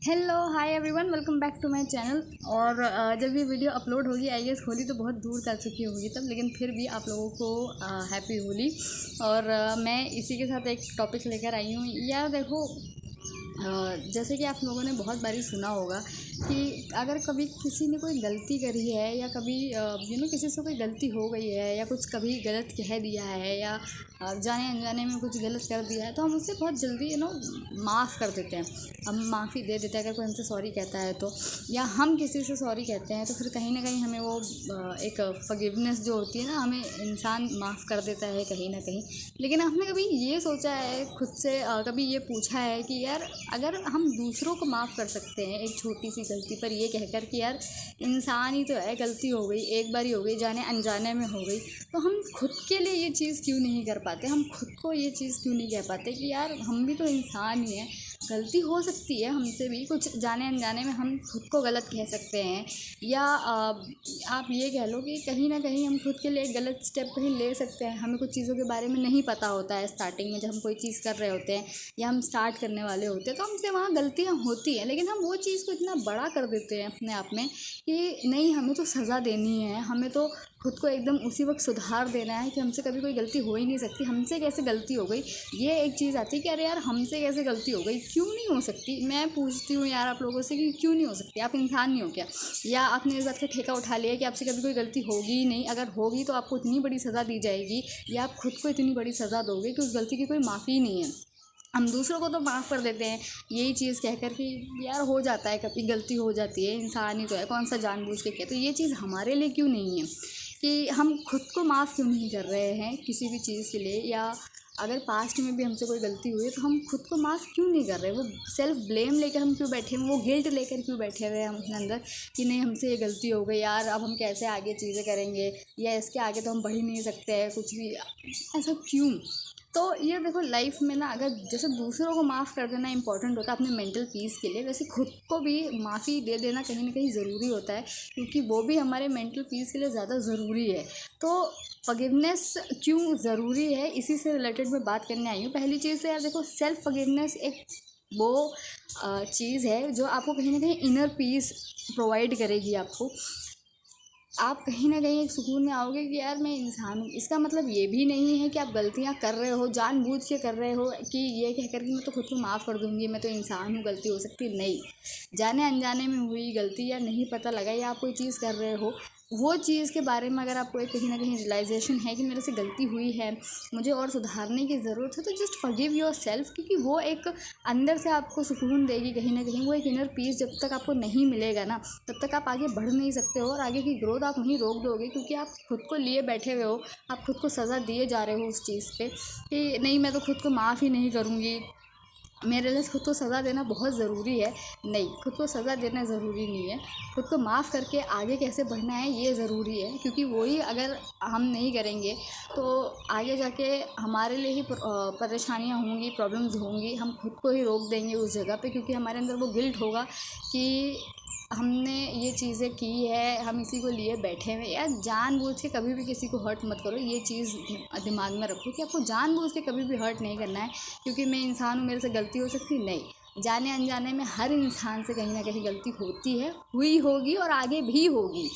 Hello hi everyone, welcome back to my channel. और जब ये वीडियो अपलोड होगी आई गेस होली तो बहुत दूर जा चुकी होगी तब, लेकिन फिर भी आप लोगों को हैप्पी होली। और मैं इसी के साथ एक टॉपिक लेकर आई हूँ। यार देखो, जैसे कि आप लोगों ने बहुत बारी सुना होगा कि अगर कभी किसी ने कोई गलती करी है या कभी किसी से कोई गलती हो गई है या कुछ कभी गलत कह दिया है या जाने अनजाने में कुछ गलत कर दिया है तो हम उससे बहुत जल्दी माफ़ कर देते हैं। हम माफ़ी दे देते हैं अगर कोई हमसे सॉरी कहता है तो, या हम किसी से सॉरी कहते हैं तो फिर कहीं ना कहीं हमें वो एक फॉरगिवनेस जो होती है ना, हमें इंसान माफ़ कर देता है कहीं ना कहीं। लेकिन आपने कभी ये सोचा है खुद से, कभी ये पूछा है कि यार अगर हम दूसरों को माफ़ कर सकते हैं एक छोटी सी गलती पर ये कहकर कि यार इंसान ही तो है, गलती हो गई, एक बार ही हो गई, जाने अनजाने में हो गई, तो हम खुद के लिए ये चीज़ क्यों नहीं कर पाते? हम खुद को ये चीज़ क्यों नहीं कह पाते कि यार हम भी तो इंसान ही हैं, गलती हो सकती है हमसे भी, कुछ जाने अनजाने में हम खुद को गलत कह सकते हैं। या आप ये कह लो कि कहीं ना कहीं हम खुद के लिए एक गलत स्टेप कहीं ले सकते हैं। हमें कुछ चीज़ों के बारे में नहीं पता होता है स्टार्टिंग में, जब हम कोई चीज़ कर रहे होते हैं या हम स्टार्ट करने वाले होते हैं तो हमसे वहाँ गलतियाँ होती हैं, लेकिन हम वो चीज़ को इतना बड़ा कर देते हैं अपने आप में कि नहीं, हमें तो सज़ा देनी है, हमें तो खुद को एकदम उसी वक्त सुधार देना है कि हमसे कभी कोई गलती हो ही नहीं सकती, हमसे कैसे गलती हो गई। ये एक चीज़ आती है कि अरे यार हमसे कैसे गलती हो गई, क्यों नहीं हो सकती। मैं पूछती हूँ यार आप लोगों से कि क्यों नहीं हो सकती? आप इंसान नहीं हो क्या? या आपने इस बात का ठेका उठा लिया कि आपसे कभी कोई गलती होगी ही नहीं, अगर होगी तो आपको इतनी बड़ी सज़ा दी जाएगी या आप खुद को इतनी बड़ी सज़ा दोगे कि उस गलती की कोई माफ़ी ही नहीं है। हम दूसरों को तो माफ़ कर देते हैं यही चीज़ कहकर कि यार हो जाता है, कभी गलती हो जाती है, इंसान ही तो है, कौन सा जानबूझ के कहते। तो ये चीज़ हमारे लिए क्यों नहीं है कि हम खुद को माफ़ क्यों नहीं कर रहे हैं किसी भी चीज़ के लिए? या अगर पास्ट में भी हमसे कोई गलती हुई है तो हम खुद को माफ़ क्यों नहीं कर रहे? वो सेल्फ ब्लेम लेकर हम क्यों बैठे हैं, वो गिल्ट लेकर क्यों बैठे हुए हैं हम अपने अंदर कि नहीं हमसे ये गलती हो गई यार, अब हम कैसे आगे चीज़ें करेंगे या इसके आगे तो हम बढ़ ही नहीं सकते हैं कुछ भी, ऐसा क्यों? तो ये देखो, लाइफ में ना अगर जैसे दूसरों को माफ़ कर देना इंपॉर्टेंट होता है अपने मेंटल पीस के लिए, वैसे खुद को भी माफ़ी दे देना कहीं ना कहीं ज़रूरी होता है, क्योंकि वो भी हमारे मेंटल पीस के लिए ज़्यादा ज़रूरी है। तो फॉरगिवनेस क्यों ज़रूरी है, इसी से रिलेटेड मैं बात करने आई हूँ। पहली चीज़ तो यार देखो, सेल्फ फॉरगिवनेस एक वो चीज़ है जो आपको कहीं ना कहीं इनर पीस प्रोवाइड करेगी आपको। आप कहीं ना कहीं एक सुकून में आओगे कि यार मैं इंसान हूँ। इसका मतलब ये भी नहीं है कि आप गलतियाँ कर रहे हो, जानबूझ के कर रहे हो कि ये कहकर कि मैं तो खुद को माफ़ कर दूँगी, मैं तो इंसान हूँ, गलती हो सकती है। नहीं, जाने अनजाने में हुई गलती या नहीं पता लगा या आप कोई चीज़ कर रहे हो, वो चीज़ के बारे में अगर आपको एक कहीं ना कहीं रियलाइजेशन है कि मेरे से गलती हुई है, मुझे और सुधारने की ज़रूरत है, तो जस्ट फॉरगिव योरसेल्फ, क्योंकि वो एक अंदर से आपको सुकून देगी कहीं ना कहीं। वो एक इनर पीस जब तक आपको नहीं मिलेगा ना, तब तक आप आगे बढ़ नहीं सकते हो और आगे की ग्रोथ आप नहीं रोक दोगे, क्योंकि आप खुद को लिए बैठे हुए हो, आप खुद को सज़ा दिए जा रहे हो उस चीज़ पे कि नहीं मैं तो खुद को माफ़ ही नहीं करूँगी, मेरे लिए खुद को सज़ा देना बहुत ज़रूरी है। नहीं, खुद को सज़ा देना ज़रूरी नहीं है, खुद को माफ़ करके आगे कैसे बढ़ना है ये ज़रूरी है, क्योंकि वही अगर हम नहीं करेंगे तो आगे जाके हमारे लिए ही परेशानियाँ होंगी, प्रॉब्लम्स होंगी, हम खुद को ही रोक देंगे उस जगह पे, क्योंकि हमारे अंदर वो गिल्ट होगा कि हमने ये चीज़ें की है, हम इसी को लिए बैठे हुए। यार जानबूझ के कभी भी किसी को हर्ट मत करो, ये चीज़ दिमाग में रखो कि आपको जानबूझ के कभी भी हर्ट नहीं करना है, क्योंकि मैं इंसान हूँ, मेरे से गलती हो सकती नहीं। जाने अनजाने में हर इंसान से कहीं ना कहीं गलती होती है, हुई होगी और आगे भी होगी।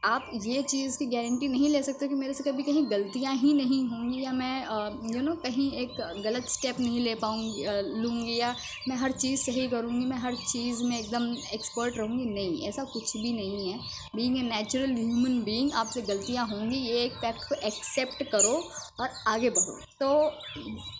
आप ये चीज़ की गारंटी नहीं ले सकते कि मेरे से कभी कहीं गलतियाँ ही नहीं होंगी या मैं कहीं एक गलत स्टेप नहीं ले पाऊँगी, लूँगी, या मैं हर चीज़ सही करूँगी, मैं हर चीज़ में एकदम एक्सपर्ट रहूँगी। नहीं, ऐसा कुछ भी नहीं है। Being a natural human being, आपसे गलतियाँ होंगी, ये एक फैक्ट को एक्सेप्ट करो और आगे बढ़ो। तो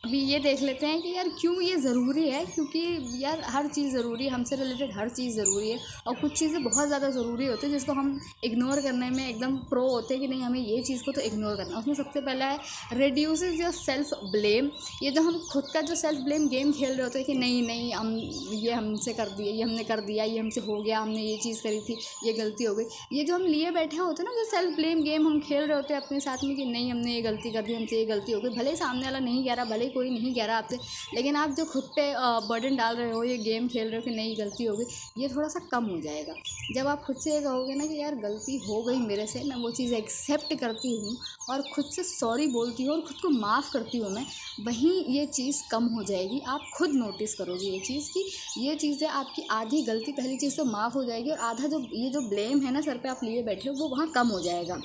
अभी ये देख लेते हैं कि यार क्यों ये ज़रूरी है, क्योंकि यार हर चीज़ ज़रूरी है, हमसे रिलेटेड हर चीज़ ज़रूरी है, और कुछ चीज़ें बहुत ज़्यादा ज़रूरी होती है जिसको हम इग्नोर करने में एकदम प्रो होते हैं कि नहीं हमें ये चीज़ को तो इग्नोर करना है। उसमें सबसे पहला है रिड्यूसेस योर सेल्फ ब्लेम। ये जो हम खुद का जो सेल्फ ब्लेम गेम खेल रहे होते हैं कि नहीं नहीं हम ये हमसे कर दिया, ये हमने कर दिया, ये हमसे हो गया, हमने ये चीज़ करी थी, ये गलती हो गई, ये जो हम लिए बैठे होते हैं ना, जो सेल्फ ब्लेम गेम हम खेल रहे होते हैं अपने साथ में कि नहीं हमने ये गलती कर दी, हमसे ये गलती हो गई, भले ही सामने वाला नहीं कह रहा, भले ही कोई नहीं कह रहा आपसे, लेकिन आप जो खुद पे बर्डन डाल रहे हो, ये गेम खेल रहे हो कि नहीं गलती हो गई, ये थोड़ा सा कम हो जाएगा जब आप खुद से ये कहोगे ना कि यार गलती हो हो गई मेरे से, मैं वो चीज़ एक्सेप्ट करती हूँ और ख़ुद से सॉरी बोलती हूँ और ख़ुद को माफ़ करती हूँ मैं, वहीं ये चीज़ कम हो जाएगी। आप खुद नोटिस करोगे ये चीज़ कि ये चीज़ें आपकी आधी गलती, पहली चीज़ तो माफ़ हो जाएगी और आधा जो ब्लेम है ना सर पे आप लिए बैठे हो, वो वहाँ कम हो जाएगा।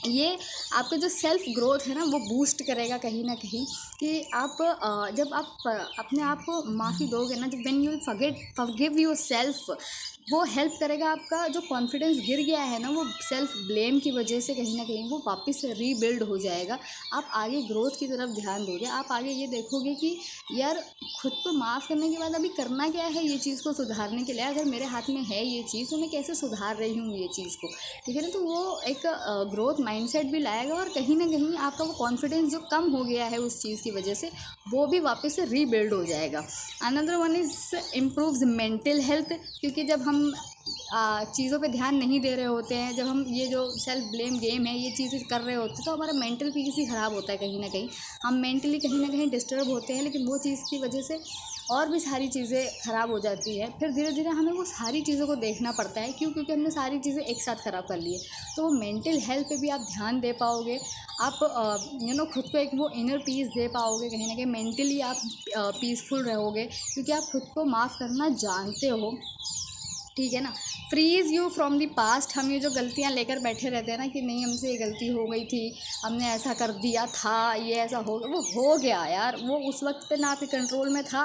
ये आपका जो सेल्फ़ ग्रोथ है ना वो बूस्ट करेगा कहीं ना कहीं, कि आप जब आप अपने आप को माफ़ी दोगे ना, जब when you forgive your self, वो हेल्प करेगा। आपका जो कॉन्फिडेंस गिर गया है ना, वो सेल्फ ब्लेम की वजह से कहीं ना कहीं वो वापस से रीबिल्ड हो जाएगा। आप आगे ग्रोथ की तरफ ध्यान दोगे, आप आगे ये देखोगे कि यार खुद को माफ़ करने के बाद अभी करना क्या है ये चीज़ को सुधारने के लिए। अगर मेरे हाथ में है ये चीज़ तो मैं कैसे सुधार रही हूँ ये चीज़ को, ठीक है ना। तो वो एक ग्रोथ माइंडसेट भी लाएगा और कहीं ना कहीं आपका वो कॉन्फिडेंस जो कम हो गया है उस चीज़ की वजह से, वो भी वापस से रीबिल्ड हो जाएगा। Another one is improves mental health, क्योंकि जब हम चीज़ों पे ध्यान नहीं दे रहे होते हैं, जब हम ये जो सेल्फ ब्लेम गेम है ये चीज़ें कर रहे होते हैं, तो हमारा मेंटल पीस ही ख़राब होता है कहीं ना कहीं। हम मेंटली कहीं ना कहीं डिस्टर्ब होते हैं, लेकिन वो चीज़ की वजह से और भी सारी चीज़ें ख़राब हो जाती है। फिर धीरे धीरे हमें वो सारी चीज़ों को देखना पड़ता है, क्योंकि हमने सारी चीज़ें एक साथ ख़राब कर ली है। तो वो मेंटल हेल्थ पे भी आप ध्यान दे पाओगे, आप खुद को एक वो इनर पीस दे पाओगे, कहीं ना कहीं मेंटली आप पीसफुल रहोगे, क्योंकि आप खुद को माफ़ करना जानते हो, ठीक है ना। Frees you from the past, हम ये जो गलतियाँ लेकर बैठे रहते हैं ना कि नहीं हमसे ये गलती हो गई थी, हमने ऐसा कर दिया था, ये ऐसा हो गया, वो हो गया यार, वो उस वक्त पे ना आपके कंट्रोल में था,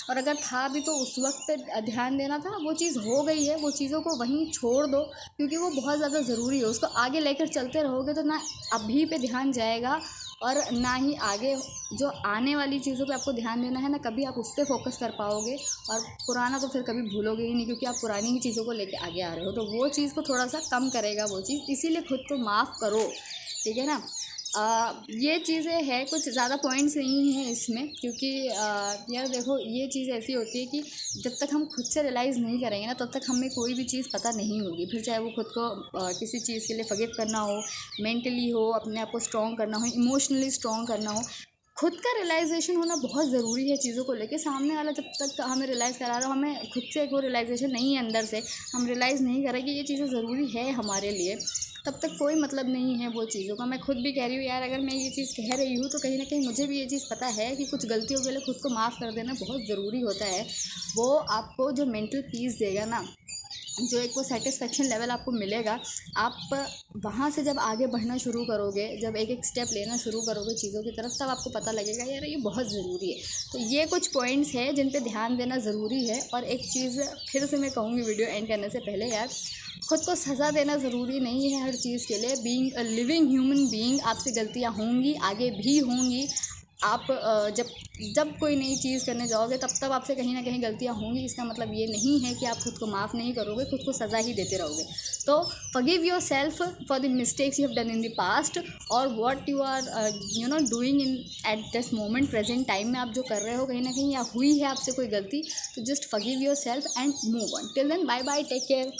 और अगर था भी तो उस वक्त पे ध्यान देना था। वो चीज़ हो गई है, वो चीज़ों को वहीं छोड़ दो, क्योंकि वो बहुत ज़्यादा ज़रूरी है। उसको आगे लेकर चलते रहोगे तो ना अभी पे ध्यान जाएगा और ना ही आगे जो आने वाली चीज़ों पे आपको ध्यान देना है ना, कभी आप उस पर फोकस कर पाओगे। और पुराना तो फिर कभी भूलोगे ही नहीं, क्योंकि आप पुरानी ही चीज़ों को लेके आगे आ रहे हो, तो वो चीज़ को थोड़ा सा कम करेगा वो चीज़। इसीलिए खुद को माफ़ करो, ठीक है ना। ये चीज़ें हैं, कुछ ज़्यादा पॉइंट्स नहीं हैं इसमें, क्योंकि यार देखो ये चीज़ ऐसी होती है कि जब तक हम खुद से रियलाइज़ नहीं करेंगे ना, तब तक हमें कोई भी चीज़ पता नहीं होगी। फिर चाहे वो खुद को किसी चीज़ के लिए फॉरगिव करना हो, मेंटली हो, अपने आप को स्ट्रॉन्ग करना हो, इमोशनली स्ट्रॉन्ग करना हो, खुद का रियलाइजेशन होना बहुत ज़रूरी है चीज़ों को लेके। सामने वाला जब तक हमें रियलाइज़ करा रहा हो, हमें खुद से वो रियलाइजेशन नहीं है, अंदर से हम रियलाइज़ नहीं करें कि ये चीज़ें ज़रूरी है हमारे लिए, तब तक कोई मतलब नहीं है वो चीज़ों का। मैं खुद भी कह रही हूँ यार, अगर मैं ये चीज़ कह रही हूँ तो कहीं ना कहीं मुझे भी ये चीज़ पता है कि कुछ गलतियों के लिए खुद को माफ़ कर देना बहुत ज़रूरी होता है। वो आपको जो मेंटल पीस देगा ना, जो एक वो सेटिस्फेक्शन लेवल आपको मिलेगा, आप वहाँ से जब आगे बढ़ना शुरू करोगे, जब एक एक स्टेप लेना शुरू करोगे चीज़ों की तरफ, तब आपको पता लगेगा यार ये बहुत ज़रूरी है। तो ये कुछ पॉइंट्स हैं जिन पे ध्यान देना ज़रूरी है। और एक चीज़ फिर से मैं कहूँगी वीडियो एंड करने से पहले, यार खुद को सज़ा देना ज़रूरी नहीं है हर चीज़ के लिए। Being a living human being, आपसे गलतियाँ होंगी, आगे भी होंगी। आप जब कोई नई चीज़ करने जाओगे तब आपसे कहीं ना कहीं गलतियाँ होंगी। इसका मतलब ये नहीं है कि आप खुद को माफ़ नहीं करोगे, खुद को सज़ा ही देते रहोगे। तो forgive yourself for the mistakes you have done in the past, और what you are doing in at this moment, present time में आप जो कर रहे हो कहीं ना कहीं, या हुई है आपसे कोई गलती, तो just forgive yourself and move on. Till then bye bye, take care.